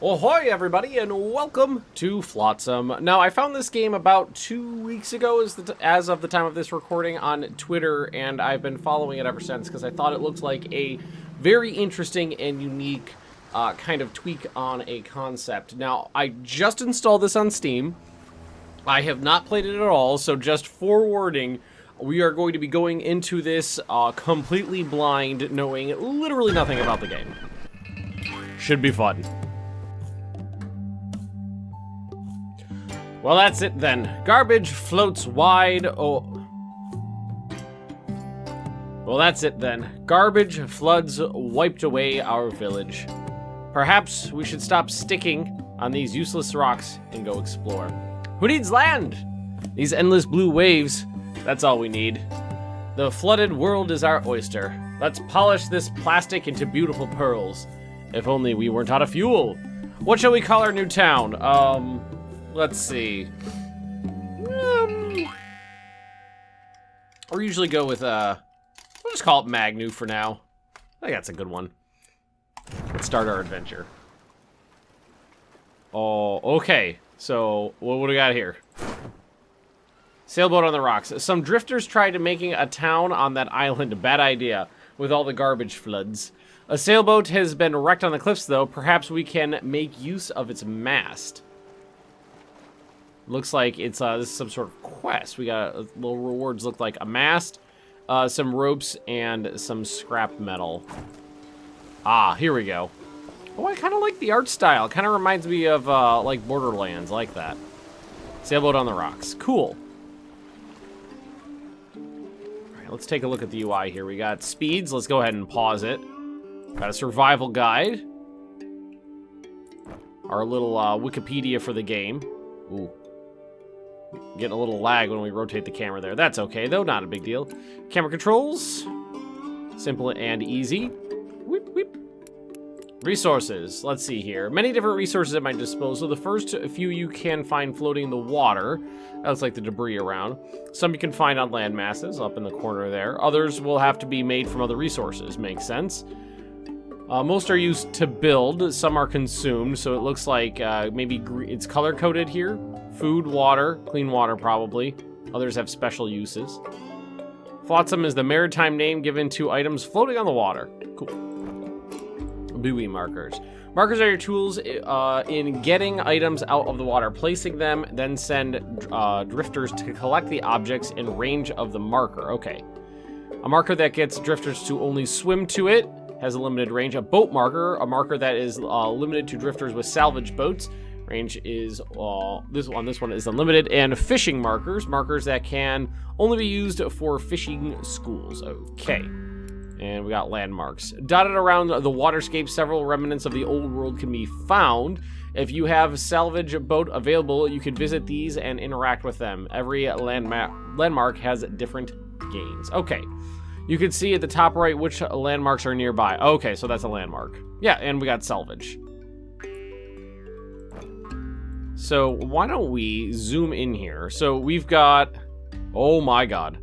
Ahoy everybody and welcome to Flotsam. Now I found this game about 2 weeks ago as of the time of this recording on Twitter, and I've been following it ever since because I thought it looked like a very interesting and unique kind of tweak on a concept. Now I just installed this on Steam. I have not played it at all, so just forewarning, we are going to be going into this completely blind, knowing literally nothing about the game. Should be fun. Well, that's it then. Garbage floats wide. Oh. Well, that's it then. Garbage floods wiped away our village. Perhaps we should stop sticking on these useless rocks and go explore. Who needs land? These endless blue waves, that's all we need. The flooded world is our oyster. Let's polish this plastic into beautiful pearls. If only we weren't out of fuel. What shall we call our new town? Let's see. Or usually go with, we'll just call it Magnu for now. I think that's a good one. Let's start our adventure. Oh, okay. So, what do we got here? Sailboat on the rocks. Some drifters tried making a town on that island. Bad idea, with all the garbage floods. A sailboat has been wrecked on the cliffs, though. Perhaps we can make use of its mast. Looks like it's this is some sort of quest. We got little rewards. Look like a mast, some ropes, and some scrap metal. Ah, here we go. Oh, I kind of like the art style. Kind of reminds me of like Borderlands, like that. Sailboat on the rocks. Cool. All right, let's take a look at the UI here. We got speeds. Let's go ahead and pause it. Got a survival guide. Our little Wikipedia for the game. Ooh. Getting a little lag when we rotate the camera there. That's okay, though. Not a big deal. Camera controls. Simple and easy. Whip, whip. Resources. Let's see here. Many different resources at my disposal. The first few you can find floating in the water. That looks like the debris around. Some you can find on land masses up in the corner there. Others will have to be made from other resources. Makes sense. Most are used to build. Some are consumed. So it looks like maybe it's color-coded here. Food, water, clean water probably. Others have special uses. Flotsam is the maritime name given to items floating on the water. Cool. Buoy markers. Markers are your tools in getting items out of the water, placing them, then send drifters to collect the objects in range of the marker. Okay. A marker that gets drifters to only swim to it has a limited range. A boat marker, a marker that is limited to drifters with salvage boats. Range is, this one is unlimited. And fishing markers, markers that can only be used for fishing schools. Okay. And we got landmarks. Dotted around the waterscape, several remnants of the old world can be found. If you have salvage boat available, you can visit these and interact with them. Every landmark has different gains. Okay. You can see at the top right which landmarks are nearby. Okay, so that's a landmark. Yeah, and we got salvage. So why don't we zoom in here? So we've got, oh my god.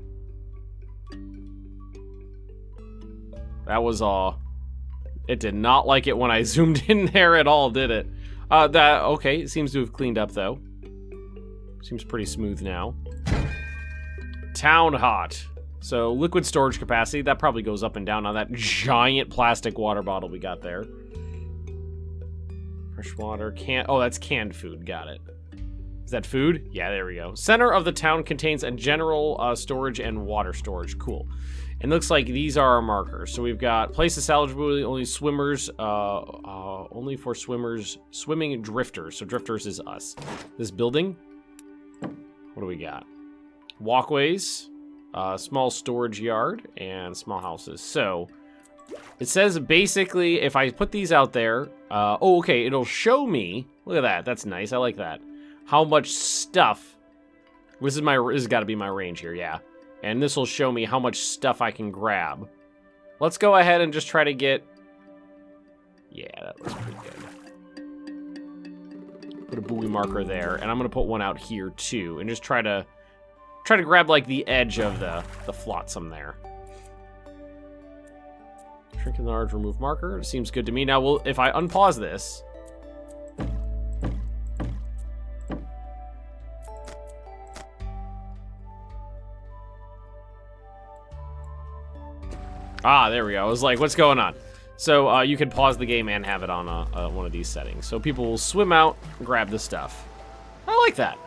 That was, it did not like it when I zoomed in there at all, did it? Okay, it seems to have cleaned up though. Seems pretty smooth now. Town hot. So liquid storage capacity, that probably goes up and down on that giant plastic water bottle we got there. Fresh water, oh, that's canned food, got it. Is that food? Yeah, there we go. Center of the town contains a general storage and water storage, cool. And looks like these are our markers. So we've got places salvageable, only swimmers, only for swimmers, swimming drifters. So drifters is us. This building, what do we got? Walkways, small storage yard, and small houses. So it says basically if I put these out there, oh, okay, it'll show me, look at that, that's nice, I like that, how much stuff, this has got to be my range here, yeah. And this will show me how much stuff I can grab. Let's go ahead and just try to get, yeah, that looks pretty good. Put a buoy marker there, and I'm gonna put one out here too, and just try to grab like the edge of the flotsam there. Shrink and enlarge, remove marker. It seems good to me. Now, if I unpause this, Ah, there we go. I was like, what's going on? So you can pause the game and have it on one of these settings. So people will swim out and grab the stuff. I like that.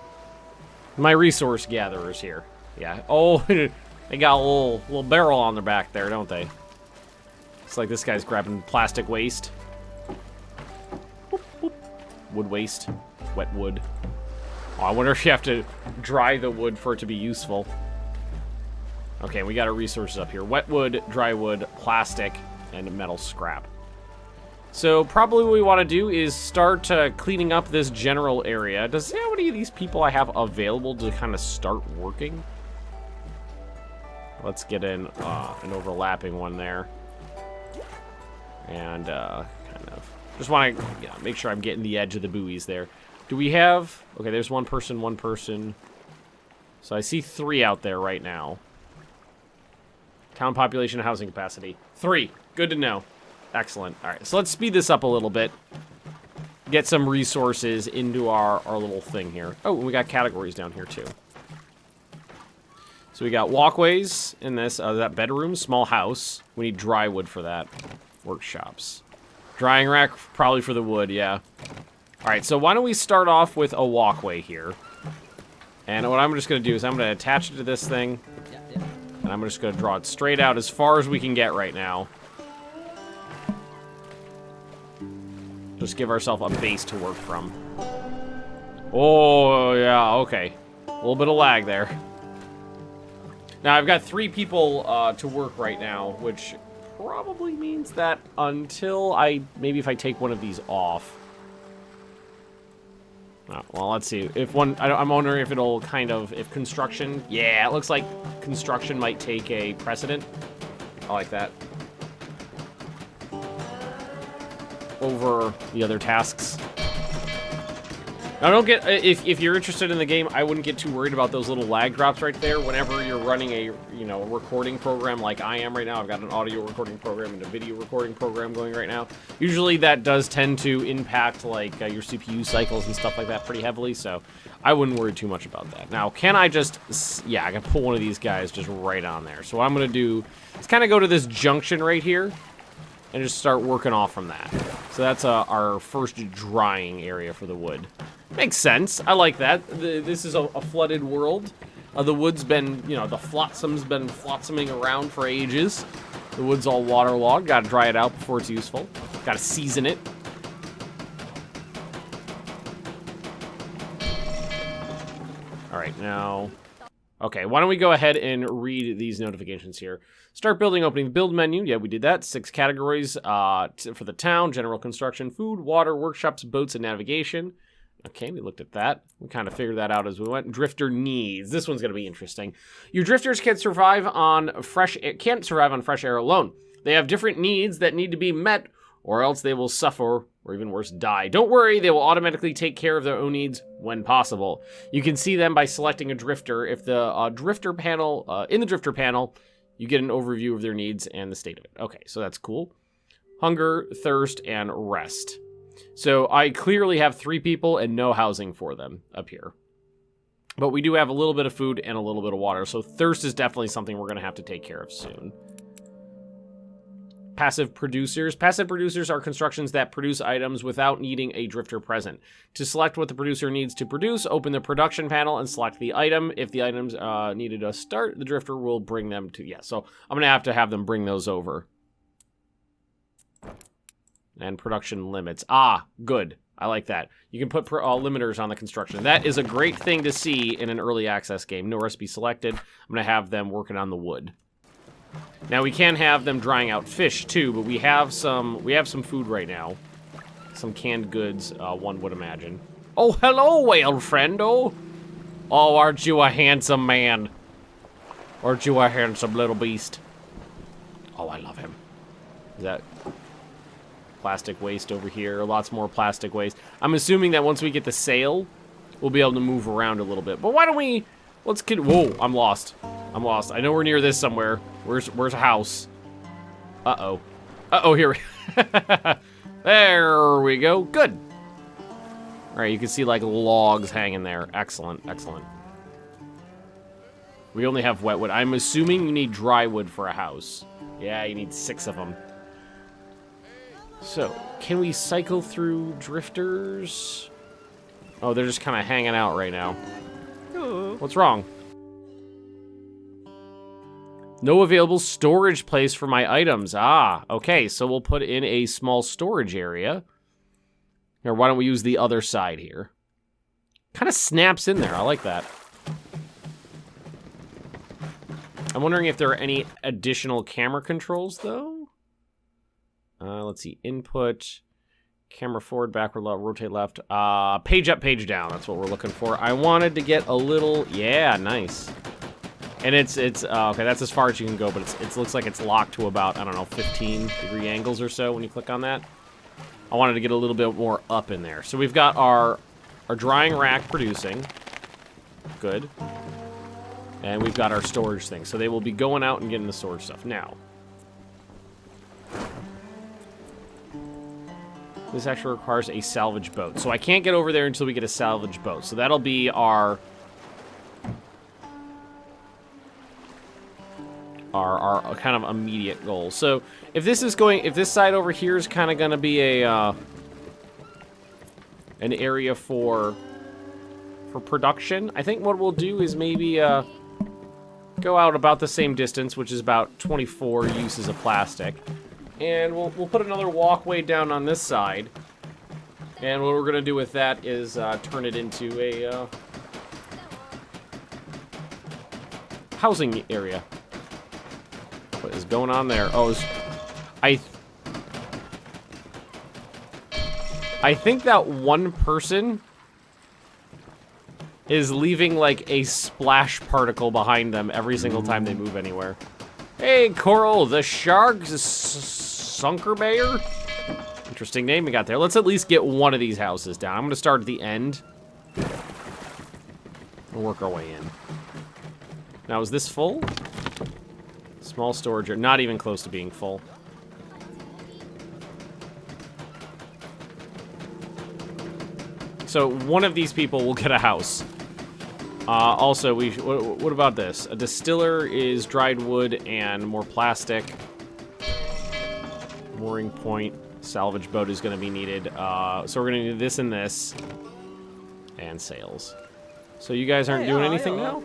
My resource gatherers here. Yeah. Oh, they got a little barrel on their back there, don't they? It's like this guy's grabbing plastic waste. Boop, boop. Wood waste. Wet wood. Oh, I wonder if you have to dry the wood for it to be useful. Okay, we got our resources up here. Wet wood, dry wood, plastic, and metal scrap. So probably what we want to do is start cleaning up this general area. Does how many of these people I have available to kind of start working? Let's get in an overlapping one there. And kind of just want to make sure I'm getting the edge of the buoys there. Do we have... Okay, there's one person. So I see 3 out there right now. Town population and housing capacity. 3. Good to know. Excellent. All right, so let's speed this up a little bit. Get some resources into our little thing here. Oh, we got categories down here too. So we got walkways in this. That bedroom, small house. We need dry wood for that. Workshops. Drying rack, probably for the wood, yeah. All right, so why don't we start off with a walkway here. And what I'm just going to do is I'm going to attach it to this thing. And I'm just going to draw it straight out as far as we can get right now. Just give ourselves a base to work from. Oh, yeah, okay. A little bit of lag there. Now, I've got 3 people to work right now, which probably means that until maybe if I take one of these off. Oh, well, let's see. If one, I'm wondering if it'll kind of, if construction, yeah, it looks like construction might take a precedent. I like that. Over the other tasks. Now, don't get, if you're interested in the game, I wouldn't get too worried about those little lag drops right there. Whenever you're running a, a recording program like I am right now, I've got an audio recording program and a video recording program going right now. Usually that does tend to impact, like, your CPU cycles and stuff like that pretty heavily, so I wouldn't worry too much about that. Now, can I just, yeah, I can pull one of these guys just right on there. So what I'm going to do is kind of go to this junction right here and just start working off from that. So that's our first drying area for the wood. Makes sense. I like that. This is a flooded world. The wood's been, the Flotsam's been flotsaming around for ages. The wood's all waterlogged. Got to dry it out before it's useful. Got to season it. All right, now... Okay, why don't we go ahead and read these notifications here. Start building, opening the build menu. Yeah, we did that. 6 categories for the town: general construction, food, water, workshops, boats, and navigation. Okay, we looked at that. We kind of figured that out as we went. Drifter needs. This one's going to be interesting. Your drifters can't survive on fresh air alone. They have different needs that need to be met, or else they will suffer, or even worse, die. Don't worry, they will automatically take care of their own needs when possible. You can see them by selecting a drifter. If the drifter panel, in the drifter panel, you get an overview of their needs and the state of it. Okay, so that's cool. Hunger, thirst, and rest. So I clearly have 3 people and no housing for them up here. But we do have a little bit of food and a little bit of water. So thirst is definitely something we're going to have to take care of soon. Passive producers. Passive producers are constructions that produce items without needing a drifter present. To select what the producer needs to produce, open the production panel and select the item. If the items needed to start, the drifter will bring them to... Yeah, so I'm going to have them bring those over. And production limits. Ah, good. I like that. You can put limiters on the construction. That is a great thing to see in an early access game. No recipe selected. I'm going to have them working on the wood. Now, we can have them drying out fish, too, but we have some food right now. Some canned goods, one would imagine. Oh, hello, whale friendo. Oh, aren't you a handsome man? Aren't you a handsome little beast? Oh, I love him. Is that... Plastic waste over here. Lots more plastic waste. I'm assuming that once we get the sail, we'll be able to move around a little bit. But why don't we... Let's get... Whoa, I'm lost. I'm lost. I know we're near this somewhere. Where's a house? Uh-oh. Uh-oh, here we... There we go. Good. All right, you can see, like, logs hanging there. Excellent, excellent. We only have wet wood. I'm assuming you need dry wood for a house. Yeah, you need 6 of them. So, can we cycle through drifters? Oh, they're just kind of hanging out right now. What's wrong? No available storage place for my items. Ah, okay, so we'll put in a small storage area. Or why don't we use the other side here? Kind of snaps in there. I like that. I'm wondering if there are any additional camera controls, though. Let's see. Input. Camera forward, backward, left, rotate left. Page up, page down. That's what we're looking for. I wanted to get a little... Yeah, nice. And it's okay, that's as far as you can go, but it looks like it's locked to about, I don't know, 15-degree angles or so when you click on that. I wanted to get a little bit more up in there. So we've got our drying rack producing. Good. And we've got our storage thing. So they will be going out and getting the storage stuff. Now, this actually requires a salvage boat. So I can't get over there until we get a salvage boat. So that'll be our kind of immediate goal. So if this side over here is kind of going to be an area for production, I think what we'll do is maybe go out about the same distance, which is about 24 uses of plastic, and we'll put another walkway down on this side. And what we're going to do with that is turn it into a housing area. What is going on there? Oh, I think that one person is leaving like a splash particle behind them every single time they move anywhere. Hey, Coral, the shark's Sunkerbear? Interesting name we got there. Let's at least get one of these houses down. I'm going to start at the end. We'll work our way in. Now, is this full? Small storage, or not even close to being full. So one of these people will get a house. Also, what about this? A distiller is dried wood and more plastic. Mooring point, salvage boat is going to be needed. So we're going to do this and this, and sails. So you guys aren't doing anything now?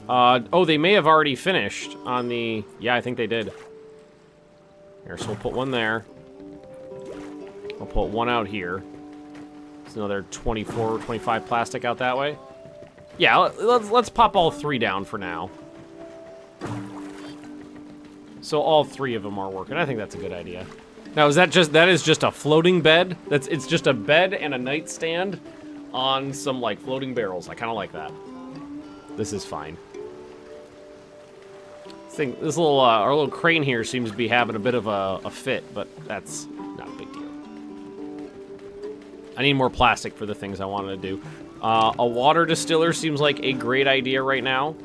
Oh, they may have already finished on the... Yeah, I think they did. Here, so we'll put one there. I'll put one out here. There's another 24, 25 plastic out that way. Yeah, let's pop all 3 down for now. So all 3 of them are working. I think that's a good idea. Now, that is just a floating bed? It's just a bed and a nightstand on some, like, floating barrels. I kind of like that. This is fine. This little, our little crane here seems to be having a bit of a fit, but that's not a big deal. I need more plastic for the things I wanted to do. A water distiller seems like a great idea right now.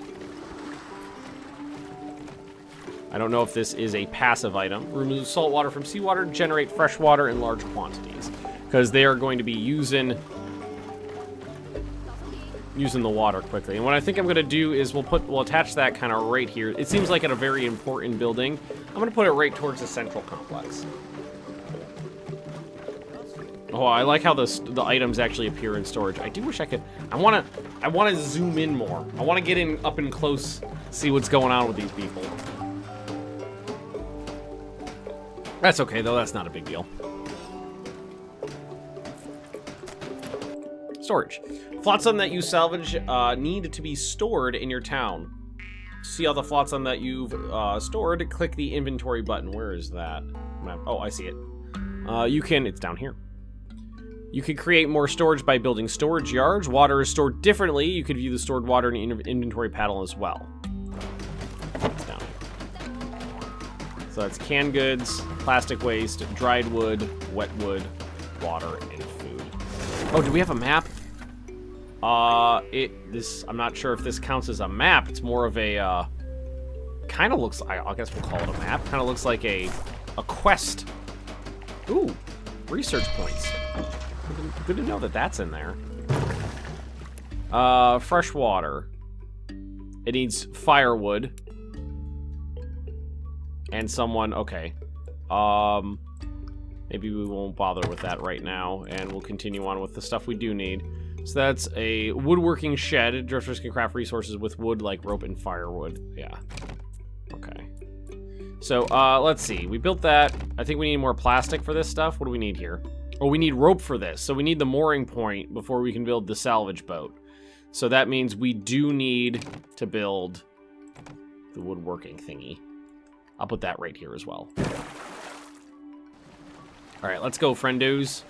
I don't know if this is a passive item. Remove salt water from seawater to generate fresh water in large quantities, because they are going to be using the water quickly. And what I think I'm going to do is we'll attach that kind of right here. It seems like at a very important building. I'm going to put it right towards the central complex. Oh, I like how the items actually appear in storage. I do wish I could... I want to zoom in more. I want to get in up and close, see what's going on with these people. That's okay, though. That's not a big deal. Storage. Flotsam that you salvage need to be stored in your town. See all the flotsam that you've stored, click the inventory button. Where is that? Oh, I see it. It's down here. You can create more storage by building storage yards. Water is stored differently. You could view the stored water in the inventory panel as well. It's down here. So that's canned goods, plastic waste, dried wood, wet wood, water, and food. Oh, do we have a map? I'm not sure if this counts as a map. It's more of a, kind of looks, I guess we'll call it a map. Kind of looks like a quest. Ooh, research points. Good to know that that's in there. Fresh water. It needs firewood. And someone, okay. Maybe we won't bother with that right now, and we'll continue on with the stuff we do need. So that's a woodworking shed. Drifters can craft resources with wood like rope and firewood. Yeah. Okay. So, let's see. We built that. I think we need more plastic for this stuff. What do we need here? Oh, we need rope for this. So we need the mooring point before we can build the salvage boat. So that means we do need to build the woodworking thingy. I'll put that right here as well. Alright, let's go, friendos.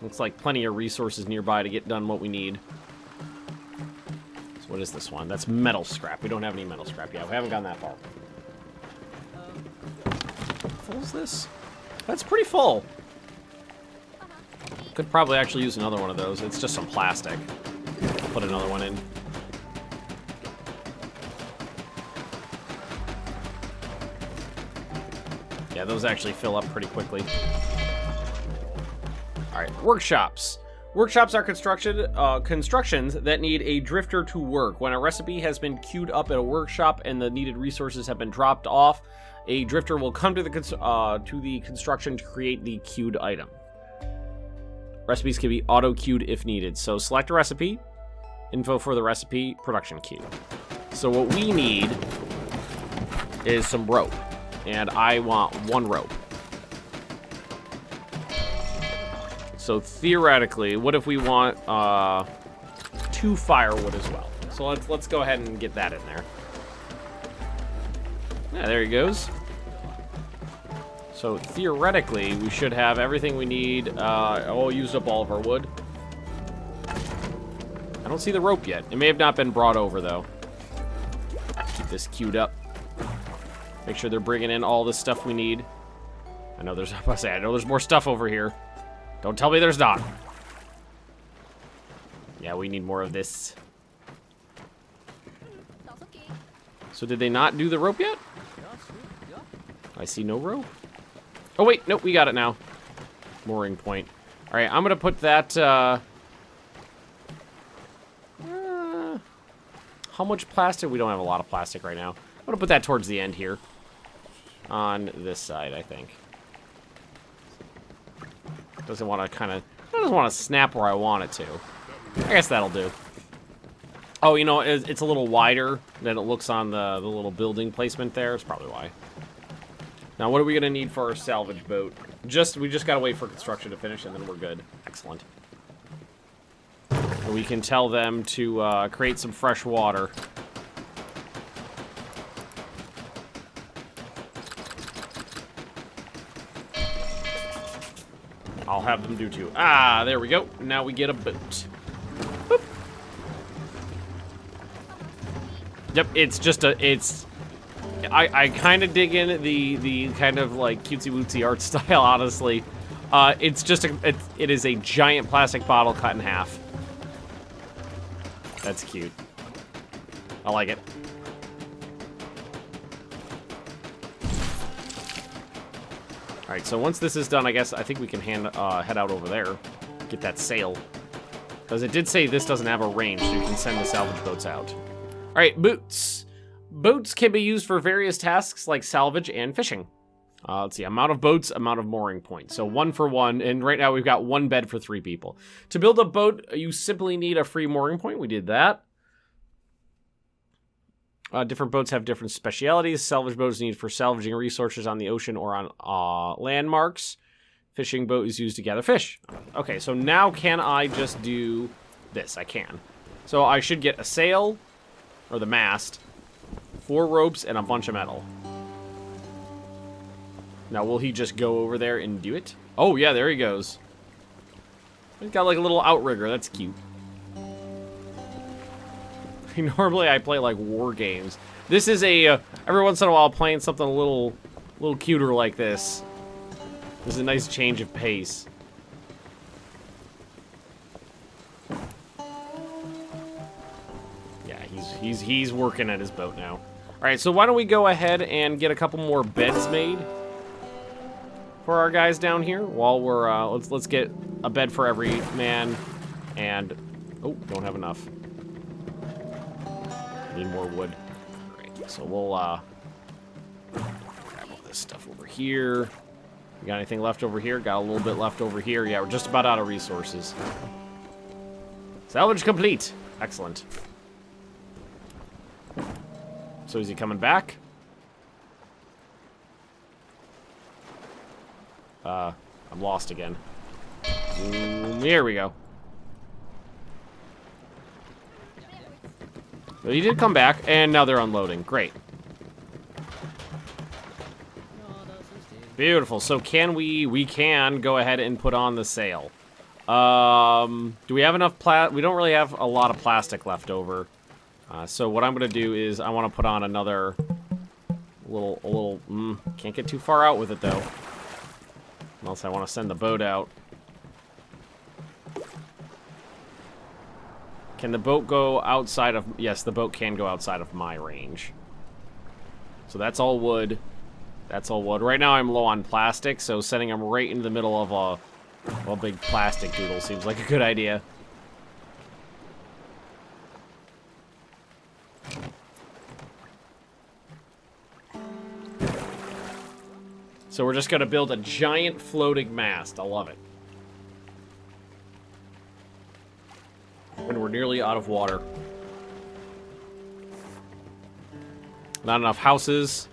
Looks like plenty of resources nearby to get done what we need. So what is this one? That's metal scrap. We don't have any metal scrap yet. We haven't gone that far. How full is this? That's pretty full. Could probably actually use another one of those. It's just some plastic. Put another one in. Yeah, those actually fill up pretty quickly. Alright, workshops. Workshops are constructions that need a drifter to work. When a recipe has been queued up at a workshop and the needed resources have been dropped off, a drifter will come to the construction to create the queued item. Recipes can be auto-queued if needed. So select a recipe, info for the recipe, production queue. So what we need is some rope. And I want 1 rope. So theoretically, what if we want 2 firewood as well? So let's go ahead and get that in there. Yeah, there he goes. So theoretically, we should have everything we need. Oh, used up all of our wood. I don't see the rope yet. It may have not been brought over though. Keep this queued up. Make sure they're bringing in all the stuff we need. I know there's more stuff over here. Don't tell me there's not. Yeah, we need more of this. So did they not do the rope yet? I see no rope. Oh wait, nope, we got it now. Mooring point. All right, I'm gonna put that. How much plastic? We don't have a lot of plastic right now. I'm gonna put that towards the end here. On this side, I think. Doesn't want to doesn't want to snap where I want it to. I guess that'll do. Oh, you know, it's a little wider than it looks on the little building placement there. It's probably why. Now, what are we going to need for our salvage boat? We just got to wait for construction to finish, and then we're good. Excellent. And we can tell them to create some fresh water. I'll have them do too. Ah, there we go. Now we get a boat. Boop. Yep, it's just I kind of dig in the kind of like cutesy-wootsy art style, honestly. It's just it is a giant plastic bottle cut in half. That's cute. I like it. Alright, so once this is done, I think we can head out over there. Get that sail. Because it did say this doesn't have a range, so you can send the salvage boats out. Alright, boots. Boats can be used for various tasks like salvage and fishing. Let's see, amount of boats, amount of mooring points. So 1 for 1, and right now we've got 1 bed for 3 people. To build a boat, you simply need a free mooring point. We did that. Different boats have different specialities. Salvage boats need for salvaging resources on the ocean or on landmarks. Fishing boat is used to gather fish. Okay, so now can I just do this? I can. So I should get a sail, or the mast, 4 ropes, and a bunch of metal. Now, will he just go over there and do it? Oh, yeah, there he goes. He's got like a little outrigger. That's cute. Normally, I play like war games. This is a every once in a while playing something a little cuter like this. This is a nice change of pace. Yeah, he's working at his boat now. All right, so why don't we go ahead and get a couple more beds made for our guys down here while we're let's get a bed for every man and oh, don't have enough. Need more wood. Great. So we'll, grab all this stuff over here. You got anything left over here? Got a little bit left over here. Yeah, we're just about out of resources. Salvage complete. Excellent. So is he coming back? I'm lost again. Here we go. So he did come back, and now they're unloading. Great. Beautiful. So can we can go ahead and put on the sail. Do we have enough we don't really have a lot of plastic left over. So what I'm going to do is I want to put on another can't get too far out with it though. Unless I want to send the boat out. Can the boat go outside of... Yes, the boat can go outside of my range. So that's all wood. That's all wood. Right now I'm low on plastic, so sending them right into the middle of a big plastic doodle seems like a good idea. So we're just going to build a giant floating mast. I love it. And we're nearly out of water. Not enough houses.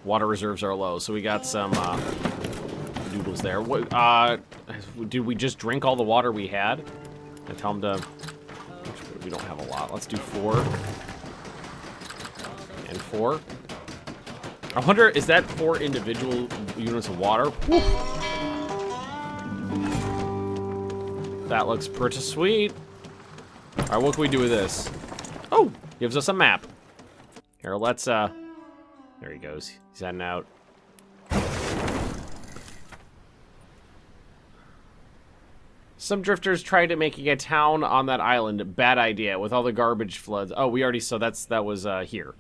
Water reserves are low, so we got some doodles there. What, did we just drink all the water we had? I tell them to... We don't have a lot. Let's do 4. And 4. I wonder, is that 4 individual units of water? Whew. That looks pretty sweet. All right, what can we do with this? Oh, gives us a map. Here, let's, there he goes. He's heading out. Some drifters tried to making a town on that island. Bad idea with all the garbage floods. Oh, we already, so that was here.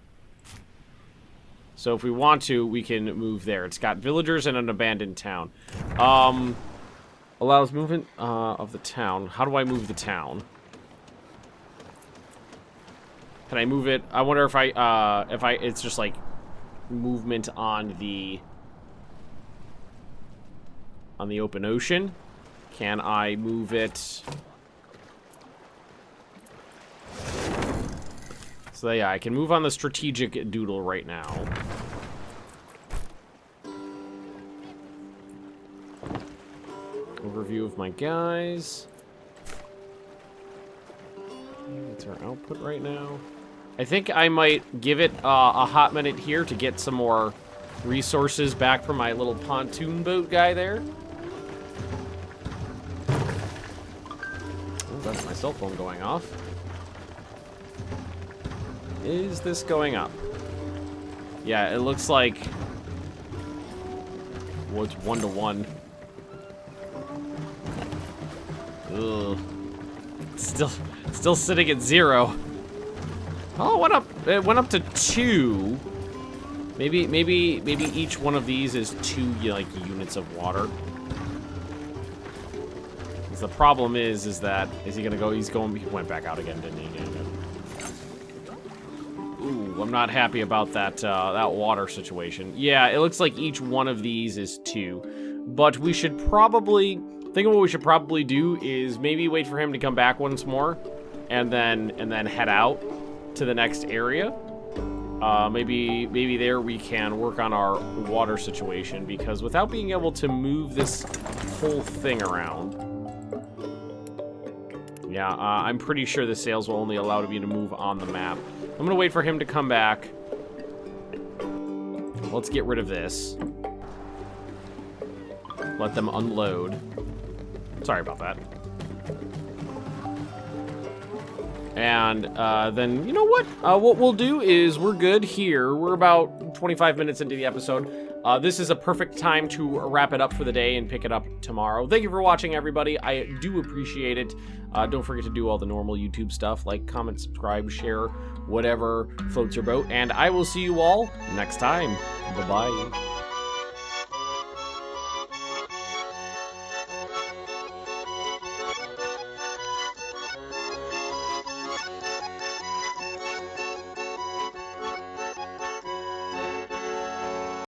So if we want to, we can move there. It's got villagers and an abandoned town. Allows movement of the town. How do I move the town? Can I move it? I wonder if it's just like movement on the open ocean. Can I move it? So yeah, I can move on the strategic doodle right now. Overview of my guys. What's our output right now? I think I might give it a hot minute here to get some more resources back from my little pontoon boat guy there. Oh, that's my cell phone going off. Is this going up? Yeah, it looks like... Well, it's 1 to 1. Ugh. Still sitting at 0. Oh, it went up to 2. Maybe each one of these is 2 like units of water. Because the problem is that he gonna go? He went back out again, didn't he? Ooh, I'm not happy about that that water situation. Yeah, it looks like each one of these is 2, but we should probably think of what we should probably do is maybe wait for him to come back once more, and then head out to the next area. Maybe there we can work on our water situation, because without being able to move this whole thing around, yeah, I'm pretty sure the sails will only allow me to move on the map. I'm gonna wait for him to come back. Let's get rid of this. Let them unload. Sorry about that. And then, you know what? What we'll do is we're good here. We're about 25 minutes into the episode. This is a perfect time to wrap it up for the day and pick it up tomorrow. Thank you for watching, everybody. I do appreciate it. Don't forget to do all the normal YouTube stuff, like comment, subscribe, share, whatever floats your boat. And I will see you all next time. Bye-bye.